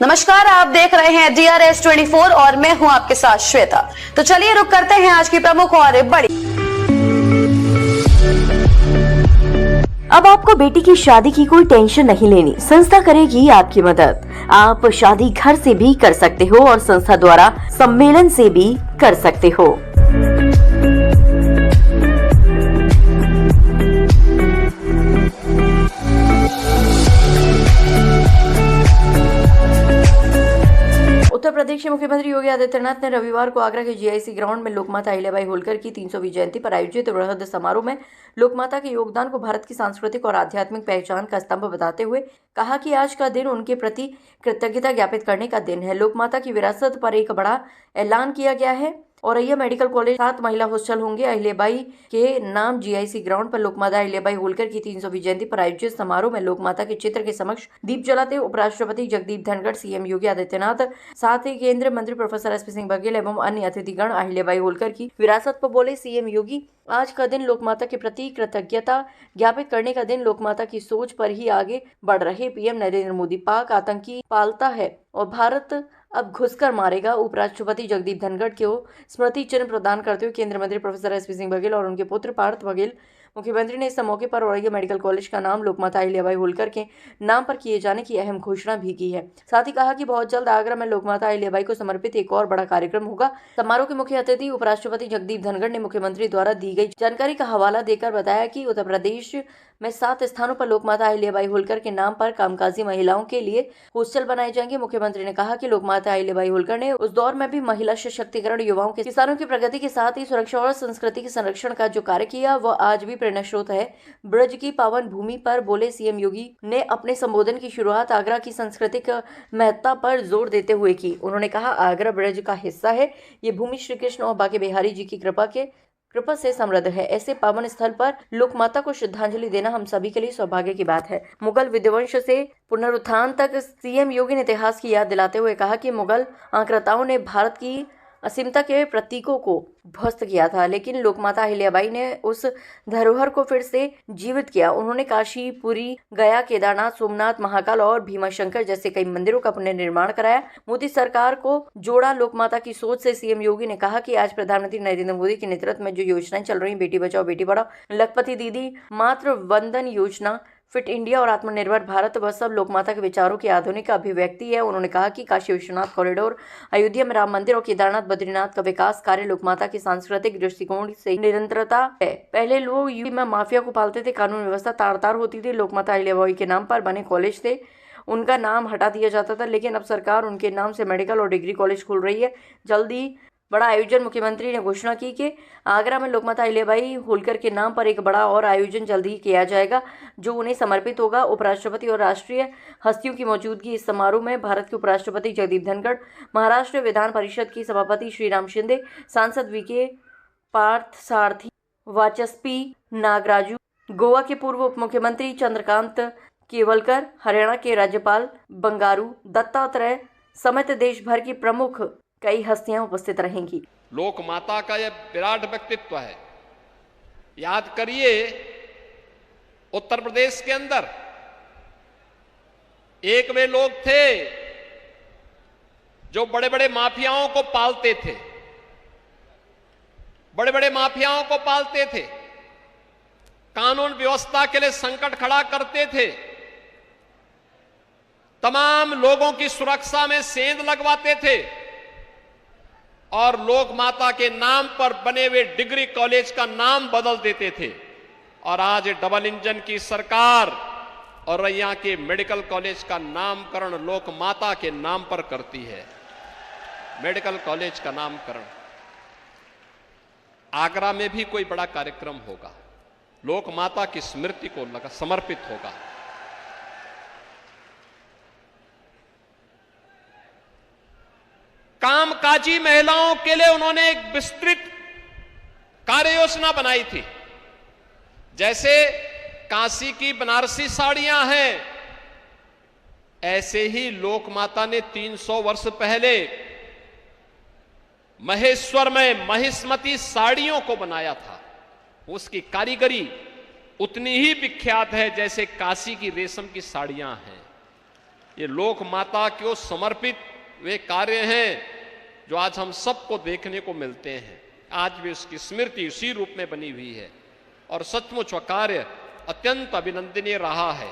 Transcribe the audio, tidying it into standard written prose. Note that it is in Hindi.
नमस्कार, आप देख रहे हैं DRS 24 और मैं हूं आपके साथ श्वेता। तो चलिए रुक करते हैं आज की प्रमुख और बड़ी। अब आपको बेटी की शादी की कोई टेंशन नहीं लेनी। संस्था करेगी आपकी मदद। आप शादी घर से भी कर सकते हो और संस्था द्वारा सम्मेलन से भी कर सकते हो। उत्तर प्रदेश के मुख्यमंत्री योगी आदित्यनाथ ने रविवार को आगरा के GIC ग्राउंड में लोकमाता अहिल्याबाई होलकर की 300वीं जयंती पर आयोजित वृहद समारोह में लोकमाता के योगदान को भारत की सांस्कृतिक और आध्यात्मिक पहचान का स्तंभ बताते हुए कहा कि आज का दिन उनके प्रति कृतज्ञता ज्ञापित करने का दिन है। लोकमाता की विरासत पर एक बड़ा ऐलान किया गया है। औरैया मेडिकल कॉलेज 7 महिला हॉस्टल होंगे। अहिल्याबाई के नाम GIC ग्राउंड पर लोकमाता अहिल्याबाई होलकर की 300वीं जयंती पर आयोजित समारोह में लोकमाता के चित्र के समक्ष दीप जलाते उपराष्ट्रपति जगदीप धनखड़, CM योगी आदित्यनाथ, साथ ही केंद्रीय मंत्री प्रोफेसर SP सिंह बघेल एवं अन्य अतिथिगण अहिल्याबाई होलकर की विरासत पर बोले। CM योगी, आज का दिन लोकमाता के प्रति कृतज्ञता ज्ञापित करने का दिन। लोकमाता की सोच पर ही आगे बढ़ रहे PM नरेंद्र मोदी पाक आतंकी पालता है और भारत अब घुसकर मारेगा। उपराष्ट्रपति जगदीप धनखड़ को स्मृति चिन्ह प्रदान करते हुए केंद्रीय मंत्री प्रोफेसर SP सिंह बघेल और उनके पुत्र पार्थ बघेल, मुख्यमंत्री ने इस मौके पर औरैया मेडिकल कॉलेज का नाम लोकमाता अहिल्याबाई होलकर के नाम पर किए जाने की अहम घोषणा भी की है। साथ ही कहा कि बहुत जल्द आगरा में लोकमाता अहिल्याबाई को समर्पित एक और बड़ा कार्यक्रम होगा। समारोह के मुख्य अतिथि उपराष्ट्रपति जगदीप धनखड़ ने मुख्यमंत्री द्वारा दी गई जानकारी का हवाला देकर बताया कि उत्तर प्रदेश में 7 स्थानों पर लोकमाता अहिल्याबाई होलकर के नाम पर कामकाजी महिलाओं के लिए हॉस्टल बनाए जाएंगे। मुख्यमंत्री ने कहा कि लोकमाता अहिल्याबाई होलकर ने उस दौर में भी महिला सशक्तिकरण, युवाओं के, किसानों की प्रगति के साथ ही सुरक्षा और संस्कृति के संरक्षण का जो कार्य किया वह आज भी प्रेरणा स्रोत है। ब्रज की पावन भूमि पर बोले CM योगी ने अपने संबोधन की शुरुआत आगरा की सांस्कृतिक महत्ता पर जोर देते हुए की। उन्होंने कहा, आगरा ब्रज का हिस्सा है। ये भूमि श्री कृष्ण और बांके बिहारी जी की कृपा से समृद्ध है। ऐसे पावन स्थल पर लोकमाता को श्रद्धांजलि देना हम सभी के लिए सौभाग्य की बात है। मुगल विध्वंस से पुनरुत्थान तक CM योगी ने इतिहास की याद दिलाते हुए कहा कि मुगल आक्रांताओं ने भारत की असीमता के प्रतीकों को ध्वस्त किया था, लेकिन लोकमाता अहिल्याबाई ने उस धरोहर को फिर से जीवित किया। उन्होंने काशी, पुरी, गया, केदारनाथ, सोमनाथ, महाकाल और भीमाशंकर जैसे कई मंदिरों का पुनर्निर्माण कराया। मोदी सरकार को जोड़ा लोकमाता की सोच से। CM योगी ने कहा कि आज प्रधानमंत्री नरेंद्र मोदी के नेतृत्व में जो योजनाएं चल रही, बेटी बचाओ बेटी पढ़ाओ, लखपति दीदी, मातृ वंदन योजना, फिट इंडिया और आत्मनिर्भर भारत, वह सब लोकमाता के विचारों की आधुनिक अभिव्यक्ति है। उन्होंने कहा कि काशी विश्वनाथ कॉरिडोर, अयोध्या में राम मंदिर और केदारनाथ बद्रीनाथ का विकास कार्य लोकमाता के सांस्कृतिक दृष्टिकोण से निरंतरता है। पहले लोग यूपी में माफिया को पालते थे, कानून व्यवस्था तार-तार होती थी। लोकमाता अहिल्याबाई के नाम पर बने कॉलेज थे, उनका नाम हटा दिया जाता था, लेकिन अब सरकार उनके नाम से मेडिकल और डिग्री कॉलेज खोल रही है। जल्दी बड़ा आयोजन मुख्यमंत्री ने घोषणा की कि आगरा में लोकमाता अहिल्याबाई होलकर के नाम पर एक बड़ा और आयोजन जल्द ही किया जाएगा, जो उन्हें समर्पित होगा। उपराष्ट्रपति और राष्ट्रीय हस्तियों की मौजूदगी इस समारोह में भारत के उपराष्ट्रपति जगदीप धनखड़, महाराष्ट्र विधान परिषद की सभापति श्रीराम शिंदे, सांसद VK पार्थ सारथी, वाचस्पति नागराजू, गोवा के पूर्व उप मुख्यमंत्री चंद्रकांत केवलकर, हरियाणा के राज्यपाल बंगारू दत्तात्रेय समेत देश भर की प्रमुख कई हस्तियां उपस्थित रहेंगी। लोकमाता का यह विराट व्यक्तित्व है। याद करिए, उत्तर प्रदेश के अंदर एक वे लोग थे जो बड़े बड़े माफियाओं को पालते थे, बड़े बड़े माफियाओं को पालते थे, कानून व्यवस्था के लिए संकट खड़ा करते थे, तमाम लोगों की सुरक्षा में सेंध लगवाते थे और लोकमाता के नाम पर बने हुए डिग्री कॉलेज का नाम बदल देते थे। और आज डबल इंजन की सरकार औरैया के मेडिकल कॉलेज का नामकरण लोकमाता के नाम पर करती है। मेडिकल कॉलेज का नामकरण आगरा में भी कोई बड़ा कार्यक्रम होगा, लोकमाता की स्मृति को समर्पित होगा। कामकाजी महिलाओं के लिए उन्होंने एक विस्तृत कार्य योजना बनाई थी। जैसे काशी की बनारसी साड़ियां हैं, ऐसे ही लोकमाता ने 300 वर्ष पहले महेश्वर में महिष्मती साड़ियों को बनाया था। उसकी कारीगरी उतनी ही विख्यात है जैसे काशी की रेशम की साड़ियां हैं। ये लोक माता को समर्पित वे कार्य हैं जो आज हम सबको देखने को मिलते हैं। आज भी उसकी स्मृति उसी रूप में बनी हुई है और सचमुच वह कार्य अत्यंत अभिनंदनीय रहा है।